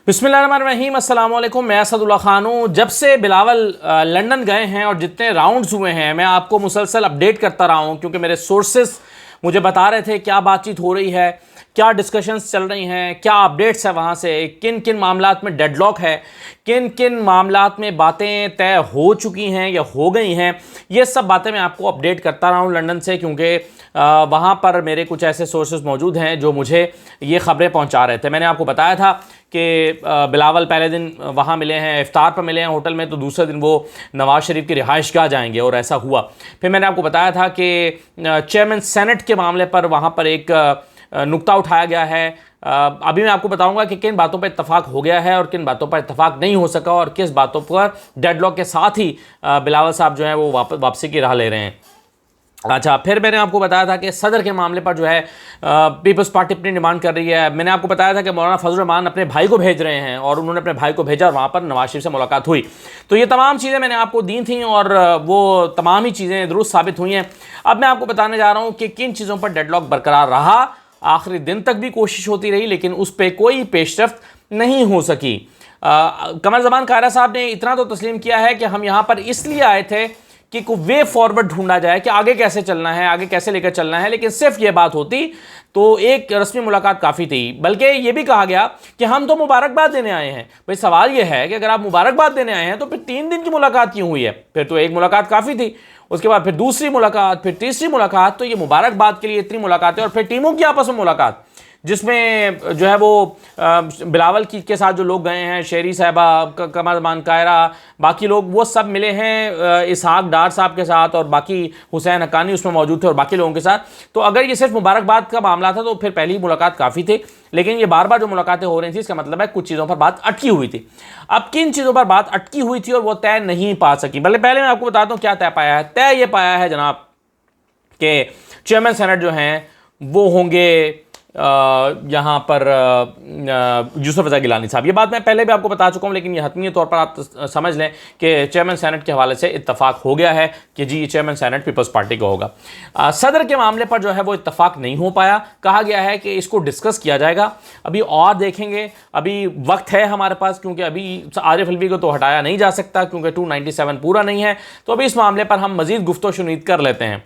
बिस्मिल्लाहिर्रहमानिर्रहीम, अस्सलाम वालेकुम। मैं असदुल्ला खान हूँ। जब से बिलावल लंदन गए हैं और जितने राउंड्स हुए हैं मैं आपको मुसलसल अपडेट करता रहा हूँ, क्योंकि मेरे सोर्सेस मुझे बता रहे थे क्या बातचीत हो रही है, क्या डिस्कशंस चल रही हैं, क्या अपडेट्स है वहाँ से, किन किन मामलात में डेडलॉक है, किन किन मामलात में बातें तय हो चुकी हैं या हो गई हैं। ये सब बातें मैं आपको अपडेट करता रहा हूँ लंदन से, क्योंकि वहाँ पर मेरे कुछ ऐसे सोर्सेज मौजूद हैं जो मुझे ये ख़बरें पहुँचा रहे थे। मैंने आपको बताया था कि बिलावल पहले दिन वहाँ मिले हैं, इफ्तार पर मिले हैं होटल में, तो दूसरे दिन वो नवाज़ शरीफ की रिहाइशगाह जाएंगे और ऐसा हुआ। फिर मैंने आपको बताया था कि चेयरमैन सेनेट के मामले पर वहाँ पर एक नुक्ता उठाया गया है। अभी मैं आपको बताऊंगा कि किन बातों पर इत्तफाक हो गया है और किन बातों पर इत्तफाक नहीं हो सका और किस बातों पर डेडलॉक के साथ ही बिलावल साहब जो हैं वो वापसी की राह ले रहे हैं। अच्छा, फिर मैंने आपको बताया था कि सदर के मामले पर जो है पीपल्स पार्टी अपनी डिमांड कर रही है। मैंने आपको बताया था कि मौलाना फजल रहमान अपने भाई को भेज रहे हैं और उन्होंने अपने भाई को भेजा और वहाँ पर नवाज शरीफ से मुलाकात हुई। तो ये तमाम चीज़ें मैंने आपको दी थी और वो तमाम ही चीज़ें दुरुस्त साबित हुई हैं। अब मैं आपको बताने जा रहा हूँ कि किन चीज़ों पर डेडलॉक बरकरार रहा। आखिरी दिन तक भी कोशिश होती रही लेकिन उस पर कोई पेशरफ्त नहीं हो सकी। कमर ज़मान कायरा साहब ने इतना तो तस्लीम किया है कि हम यहाँ पर इसलिए आए थे कि कोई वे फॉरवर्ड ढूंढा जाए कि आगे कैसे चलना है, आगे कैसे लेकर चलना है। लेकिन सिर्फ ये बात होती तो एक रस्मी मुलाकात काफ़ी थी। बल्कि ये भी कहा गया कि हम तो मुबारकबाद देने आए हैं। भाई सवाल ये है कि अगर आप मुबारकबाद देने आए हैं तो फिर 3 दिन की मुलाकात क्यों हुई है? फिर तो एक मुलाकात काफ़ी थी, उसके बाद फिर दूसरी मुलाकात, फिर तीसरी मुलाकात। तो ये मुबारकबाद के लिए इतनी मुलाकातें और फिर टीमों की आपस में मुलाकात, जिसमें जो है वो बिलावल के साथ जो लोग गए हैं, शेरी साहबा, कमर ज़मान कायरा, बाकी लोग वो सब मिले हैं इसहाक डार साहब के साथ और बाकी हुसैन हक्कानी उसमें मौजूद थे और बाकी लोगों के साथ। तो अगर ये सिर्फ मुबारकबाद का मामला था तो फिर पहली मुलाकात काफ़ी थी। लेकिन ये बार बार जो मुलाकातें हो रही थी इसका मतलब है कुछ चीज़ों पर बात अटकी हुई थी। अब किन चीज़ों पर बात अटकी हुई थी और वो तय नहीं पा सकी, पहले मैं आपको बताता हूँ क्या तय पाया है। तय ये पाया है जनाब कि चेयरमैन सेनेट जो हैं वो होंगे यहाँ पर यूसुफ रज़ा गिलानी साहब। ये बात मैं पहले भी आपको बता चुका हूँ, लेकिन ये हतमी तौर पर आप समझ लें कि चेयरमैन सेनेट के हवाले से इत्तफाक हो गया है कि जी ये चेयरमैन सेनेट पीपल्स पार्टी का होगा। सदर के मामले पर जो है वो इत्तफाक नहीं हो पाया। कहा गया है कि इसको डिस्कस किया जाएगा, अभी और देखेंगे, अभी वक्त है हमारे पास, क्योंकि अभी आरिफ अलवी को तो हटाया नहीं जा सकता क्योंकि 297 पूरा नहीं है। तो अभी इस मामले पर हम मज़ीद गुफ्तो शुनीद कर लेते हैं।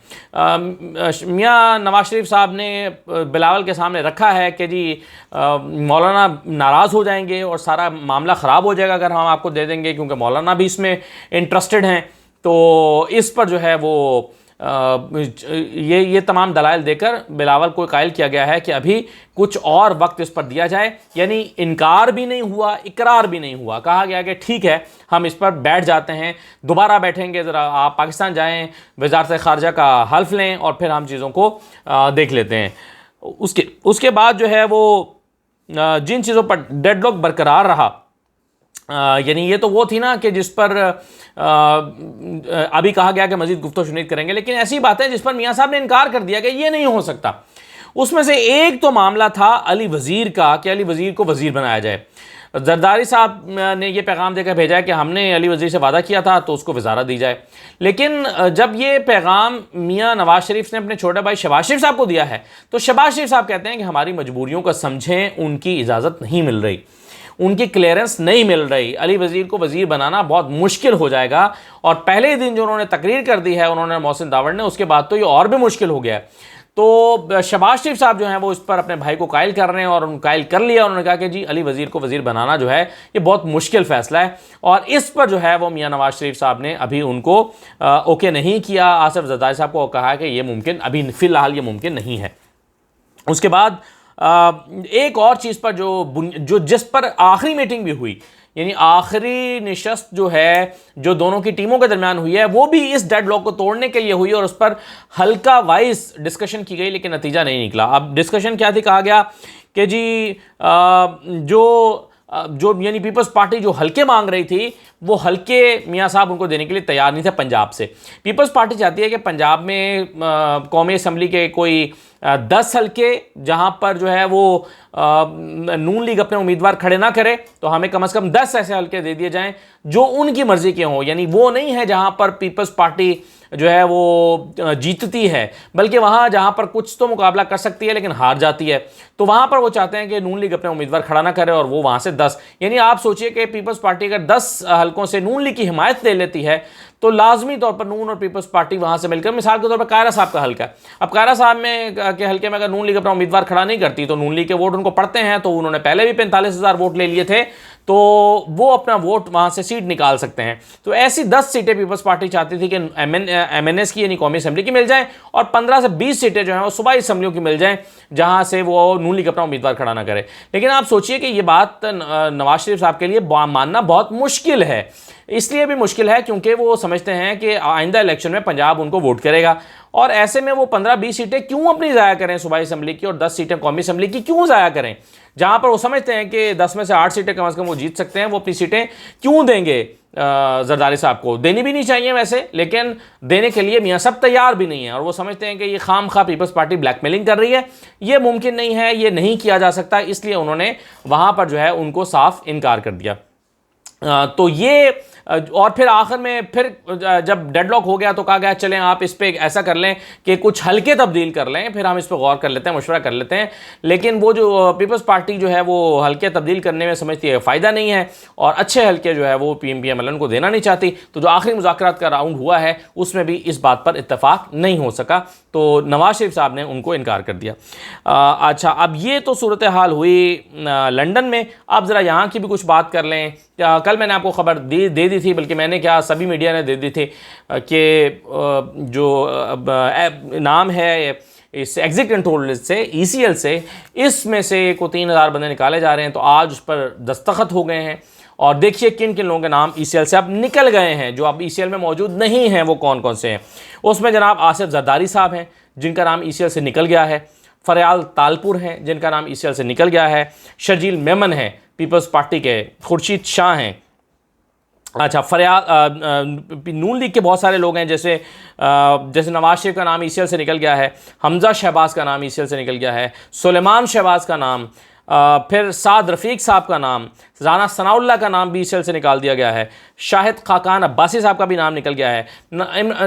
मियाँ नवाज शरीफ साहब ने बिलावल के सामने रखा है कि जी मौलाना नाराज़ हो जाएंगे और सारा मामला ख़राब हो जाएगा अगर हम आपको दे देंगे, क्योंकि मौलाना भी इसमें इंटरेस्टेड हैं। तो इस पर जो है वो ये तमाम दलाइल देकर बिलावल को कायल किया गया है कि अभी कुछ और वक्त इस पर दिया जाए। यानी इनकार भी नहीं हुआ, इकरार भी नहीं हुआ। कहा गया कि ठीक है हम इस पर बैठ जाते हैं, दोबारा बैठेंगे, ज़रा आप पाकिस्तान जाएँ, वज़ारत ख़ारजा का हल्फ लें और फिर हम चीज़ों को देख लेते हैं। उसके बाद जो है वो जिन चीज़ों पर डेडलॉक बरकरार रहा, यानी ये तो वो थी ना कि जिस पर अभी कहा गया कि मज़ीद गुफ्तगू शुनीद करेंगे, लेकिन ऐसी बातें जिस पर मियाँ साहब ने इनकार कर दिया कि ये नहीं हो सकता। उसमें से एक तो मामला था अली वज़ीर का कि अली वज़ीर को वज़ीर बनाया जाए। जरदारी साहब ने यह पैगाम देकर भेजा है कि हमने अली वज़ीर से वादा किया था तो उसको वज़ारत दी जाए। लेकिन जब ये पैगाम मियाँ नवाज शरीफ ने अपने छोटे भाई शहबाज शरीफ साहब को दिया है तो शहबाज शरीफ साहब कहते हैं कि हमारी मजबूरियों को समझें, उनकी इजाज़त नहीं मिल रही, उनकी क्लियरेंस नहीं मिल रही, अली वज़ीर को वज़ीर बनाना बहुत मुश्किल हो जाएगा। और पहले दिन जो उन्होंने तकरीर कर दी है उन्होंने मोहसिन दावड़ ने, उसके बाद तो ये और भी मुश्किल हो गया है। तो शहबाज शरीफ साहब जो हैं वो इस पर अपने भाई को कायल कर रहे हैं और उन कायल कर लिया। उन्होंने कहा कि जी अली वज़ीर को वज़ीर बनाना जो है ये बहुत मुश्किल फ़ैसला है और इस पर जो है वो मियाँ नवाज शरीफ साहब ने अभी उनको ओके नहीं किया। आसिफ ज़रदारी साहब को कहा कि ये मुमकिन अभी फ़िलहाल ये मुमकिन नहीं है। उसके बाद एक और चीज़ पर जो जिस पर आखिरी मीटिंग भी हुई, यानी आखिरी निशस्त जो है जो दोनों की टीमों के दरमियान हुई है वो भी इस डेडलॉक को तोड़ने के लिए हुई और उस पर हल्का वाइज डिस्कशन की गई, लेकिन नतीजा नहीं निकला। अब डिस्कशन क्या थी? कहा गया कि जी जो यानी पीपल्स पार्टी जो हल्के मांग रही थी वो हल्के मियाँ साहब उनको देने के लिए तैयार नहीं थे पंजाब से। पीपल्स पार्टी चाहती है कि पंजाब में कौमी असम्बली के कोई 10 हल्के जहां पर जो है वो नून लीग अपने उम्मीदवार खड़े ना करे, तो हमें कम से कम 10 ऐसे हल्के दे दिए जाएं जो उनकी मर्जी के हों। यानी वो नहीं है जहां पर पीपल्स पार्टी जो है वो जीतती है, बल्कि वहां जहां पर कुछ तो मुकाबला कर सकती है लेकिन हार जाती है, तो वहां पर वो चाहते हैं कि नून लीग अपने उम्मीदवार खड़ा ना करे और वो वहां से 10, यानी आप सोचिए कि पीपल्स पार्टी अगर 10 हल्कों से नून लीग की हिमायत ले लेती है तो लाजमी तौर पर नून और पीपल्स पार्टी वहां से मिलकर, मिसाल के तौर पर कायरा साहब का हल्का, अब कायरा साहब में के हल्के में अगर नून लीग अपना उम्मीदवार खड़ा नहीं करती तो नून लीग के वोट उनको पड़ते हैं, तो उन्होंने पहले भी 45,000 वोट ले लिए थे, तो वो अपना वोट वहां से सीट निकाल सकते हैं। तो ऐसी 10 सीटें पीपल्स पार्टी चाहती थी कि MNS की यानी कौमी असेंबली की मिल जाए और 15 से 20 सीटें जो हैं वो सूबाई असेंबलियों की मिल जाएं जहां से वो नून लीग अपना उम्मीदवार खड़ा ना करे। लेकिन आप सोचिए कि ये बात नवाज शरीफ साहब के लिए मानना बहुत मुश्किल है। इसलिए भी मुश्किल है क्योंकि वो समझते हैं कि आइंदा इलेक्शन में पंजाब उनको वोट करेगा, और ऐसे में वो 15-20 सीटें क्यों अपनी ज़ाया करें सूबाई असेंबली की, और 10 सीटें कौमी असेंबली की क्यों ज़ाया करें, जहां पर वो समझते हैं कि 10 में से 8 सीटें कम से कम वो जीत सकते हैं। वो अपनी सीटें क्यों देंगे जरदारी साहब को? देनी भी नहीं चाहिए वैसे, लेकिन देने के लिए मियाँ सब तैयार भी नहीं है, और वो समझते हैं कि ये खाम खा पीपल्स पार्टी ब्लैकमेलिंग कर रही है, ये मुमकिन नहीं है, ये नहीं किया जा सकता, इसलिए उन्होंने वहां पर जो है उनको साफ इनकार कर दिया। तो ये, और फिर आखिर में फिर जब डेडलॉक हो गया तो कहा गया चलें आप इस पे ऐसा कर लें कि कुछ हल्के तब्दील कर लें, फिर हम इस पर गौर कर लेते हैं, मशवरा कर लेते हैं। लेकिन वो जो पीपल्स पार्टी जो है वो हल्के तब्दील करने में समझती है फ़ायदा नहीं है, और अच्छे हल्के जो है वो PMPMLN को देना नहीं चाहती। तो जो आखिरी मुज़ाकरात का राउंड हुआ है उसमें भी इस बात पर इत्तफाक नहीं हो सका, तो नवाज शरीफ साहब ने उनको इनकार कर दिया। अच्छा, अब ये तो सूरत हाल हुई लंदन में। अब ज़रा यहाँ की भी कुछ बात कर लें। कल मैंने आपको खबर दे दी थी, बल्कि मैंने क्या सभी मीडिया ने दे दी थी कि जो नाम है इस एग्जिट कंट्रोल लिस्ट से, ECL से, इसमें से को 3,000 बंदे निकाले जा रहे हैं। तो आज उस पर दस्तखत हो गए हैं, और देखिए किन किन लोगों के नाम ECL से अब निकल गए हैं, जो अब ECL में मौजूद नहीं हैं वो कौन कौन से हैं। उसमें जनाब आसिफ जरदारी साहब हैं जिनका नाम ECL से निकल गया है, फरयाल तालपुर हैं जिनका नाम ECL से निकल गया है, शर्जील मेमन हैं पीपल्स पार्टी के, खुर्शीद शाह हैं, अच्छा नून लीग के बहुत सारे लोग हैं, जैसे नवाज शरीफ का नाम ECL से निकल गया है, हमजा शहबाज का नाम ECL से निकल गया है, सुलेमान शहबाज का नाम, फिर साद रफ़ीक साहब का नाम, राना सनाउल्लाह का नाम भी ECL से निकाल दिया गया है, शाहिद खाकान अब्बासी साहब का भी नाम निकल गया है,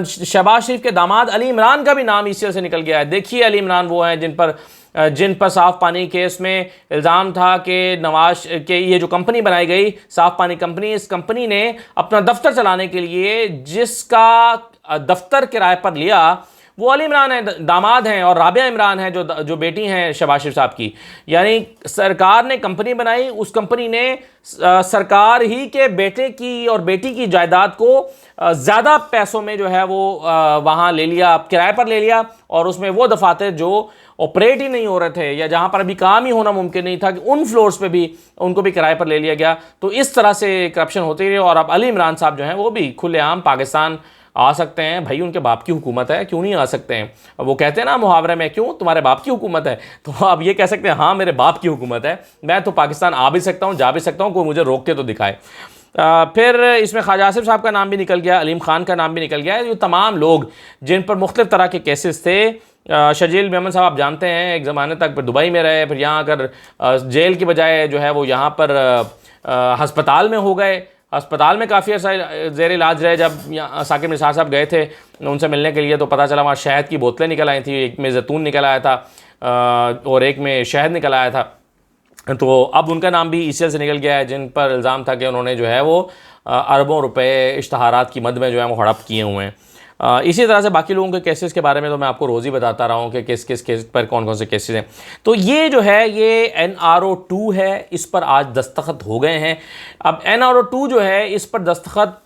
शहबाज शरीफ के दामाद अली इमरान का भी नाम ECL से निकल गया है। देखिए अली इमरान वो हैं जिन पर साफ़ पानी केस में इल्ज़ाम था कि नवाज के ये जो कंपनी बनाई गई साफ़ पानी कंपनी, इस कंपनी ने अपना दफ्तर चलाने के लिए जिसका दफ्तर किराए पर लिया वो अली इमरान है, दामाद हैं, और राबिया इमरान है जो बेटी हैं शहबाज शरीफ साहब की। यानी सरकार ने कंपनी बनाई, उस कंपनी ने सरकार ही के बेटे की और बेटी की जायदाद को ज़्यादा पैसों में जो है वो वहाँ ले लिया, किराए पर ले लिया, और उसमें वो दफातर जो ऑपरेट ही नहीं हो रहे थे या जहाँ पर अभी काम ही होना मुमकिन नहीं था कि उन फ्लोर्स पे भी उनको भी किराए पर ले लिया गया। तो इस तरह से करप्शन होती रही, और अब अली इमरान साहब जो हैं वो भी खुलेआम पाकिस्तान आ सकते हैं। भाई उनके बाप की हुकूमत है, क्यों नहीं आ सकते हैं? वो कहते हैं ना मुहावरे में, क्यों तुम्हारे बाप की हुकूमत है, तो आप ये कह सकते हैं हाँ मेरे बाप की हुकूमत है, मैं तो पाकिस्तान आ भी सकता हूँ, जा भी सकता हूँ, कोई मुझे रोक के तो दिखाए। फिर इसमें ख्वाजा आसिफ साहब का नाम भी निकल गया, अलीम खान का नाम भी निकल गया। ये तमाम लोग जिन पर मुख्तलिफ तरह के केसेस थे। शर्जील मेमन साहब आप जानते हैं एक ज़माने तक फिर दुबई में रहे, फिर यहाँ अगर जेल की बजाय जो है वो यहाँ पर हस्पताल में हो गए, अस्पताल में काफ़ी अर्सा ज़ेर इलाज रहे। जब साकिब निसार साहब गए थे उनसे मिलने के लिए तो पता चला वहाँ शहद की बोतलें निकल आई थी, एक में जैतून निकल आया था और एक में शहद निकल आया था। तो अब उनका नाम भी ECL से निकल गया है, जिन पर इल्ज़ाम था कि उन्होंने जो है वो अरबों रुपए इश्तहारात की मद में जो है वो हड़प किए हुए हैं। इसी तरह से बाकी लोगों के केसेस के बारे में तो मैं आपको रोज़ ही बताता रहा हूँ कि किस किस केस पर कौन कौन से केसेस हैं। तो ये जो है ये NRO 2 है, इस पर आज दस्तखत हो गए हैं। अब NRO 2 जो है इस पर दस्तखत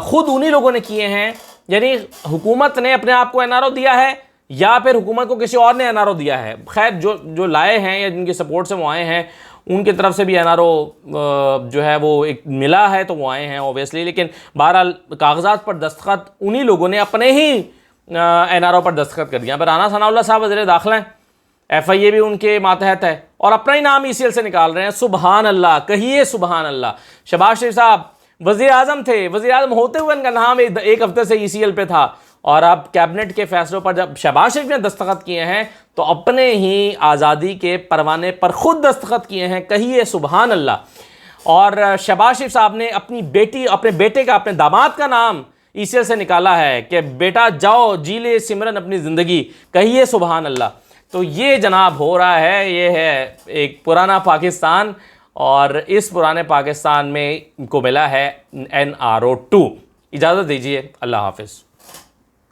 ख़ुद उन्हीं लोगों ने किए हैं, यानी हुकूमत ने अपने आप को NRO दिया है या फिर हुकूमत को किसी और ने NRO दिया है। खैर जो लाए हैं या जिनकी सपोर्ट से वो आए हैं उनकी तरफ से भी NRO जो है वो एक मिला है तो वो आए हैं ओबियसली, लेकिन बहरहाल कागजात पर दस्तखत उन्हीं लोगों ने अपने ही NRO पर दस्तखत कर दिया। पर राना सनाउल्लाह साहब वज़ीर दाखिला हैं, FIA भी उनके मातहत है और अपना ही नाम ECL से निकाल रहे हैं। सुबहान अल्लाह, कहिए सुबहान अल्लाह। शहबाज शरीफ साहब वज़ीर आज़म थे, वज़ीर आज़म होते हुए उनका नाम एक हफ्ते से ECL पे था और अब कैबिनेट के फैसलों पर जब शहबाज शरीफ ने दस्तखत किए हैं तो अपने ही आज़ादी के परवाने पर खुद दस्तखत किए हैं। कहिए सुबहान अल्लाह। और शहबाज शरीफ साहब ने अपनी बेटी, अपने बेटे का, अपने दामाद का नाम ईसीएल से निकाला है कि बेटा जाओ जी ले सिमरन अपनी ज़िंदगी। कहिए सुबहान अल्लाह। तो ये जनाब हो रहा है, ये है एक पुराना पाकिस्तान, और इस पुराने पाकिस्तान में इनको मिला है NRO 2। इजाज़त दीजिए, अल्लाह हाफिज़।